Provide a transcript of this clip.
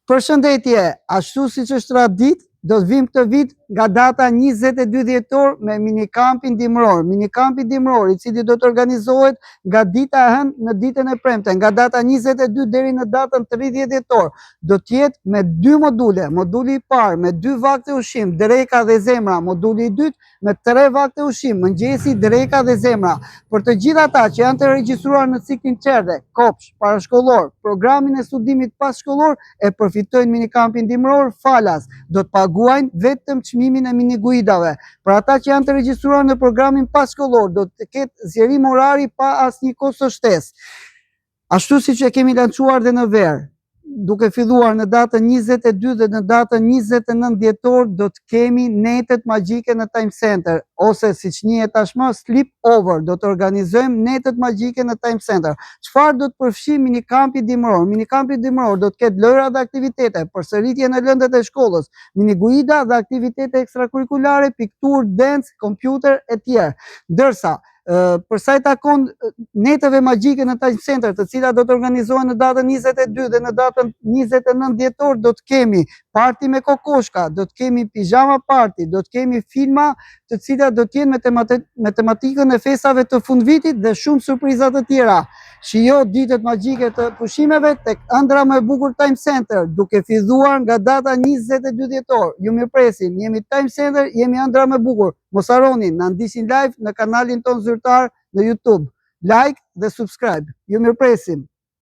Përshëndetje, ashtu si që është tradit, do të vim këtë vit nga data 22 dhjetor me minikampin dimror. Minikampin dimror, i cili do të organizohet nga dita e hënë në ditën e premte, nga data 22 deri në datën 30 dhjetor. Do të jetë me 2 module. Moduli i parë me 2 vakte ushqim, dreka dhe zemra. Moduli i dytë me 3 vakte ushqim, mëngjesi, dreka dhe zemra. Për të gjithë ata që janë të regjistruar në ciklin qerde, kopsh, parashkollor, programin e studimit passhkollor, e përfitojnë minikampin dimror falas. Do të paguajnë vetëm çmimin e miniguidave. Për ata që janë të regjistruar në programin passhkollor, do të ketë zgjerim orari pa asnjë kosto shtesë. Ashtu siç e kemi lançuar dhe në verë, duke filluar në datën 22 dhe në datën 29 dhjetor do të kemi netet magjike në Time Center, ose siç njihet tashmë sleep over, do të organizojmë netet magjike në Time Center. Çfarë do të përfshi minikampi dimror? Minikampi dimror do të ketë lojra dhe aktivitete, përsëritje në lëndet e shkollës, miniguida dhe aktivitete ekstrakurrikulare, pikturë, dance, kompjuter e tjerë. Ndërsa për sa i takon neteve magjike në Time Center, të cilat do të organizohen në datën 22 dhe në datën 29 dhjetor, do të kemi party me kokoshka, do të kemi pijama party, do të kemi filma të cilat do të jenë me tematikën e festave të fundvitit dhe shumë surpriza të tjera. Shijo ditët magjike të pushimeve tek ëndra më e bukur Time Center, duke filluar nga data 22 dhjetor. Ju mirëpresim, jemi Time Center, jemi ëndra më e bukur. Mos harroni, na ndiqni live në kanalin ton zyrtar në YouTube. Like dhe subscribe. Ju mirëpresim.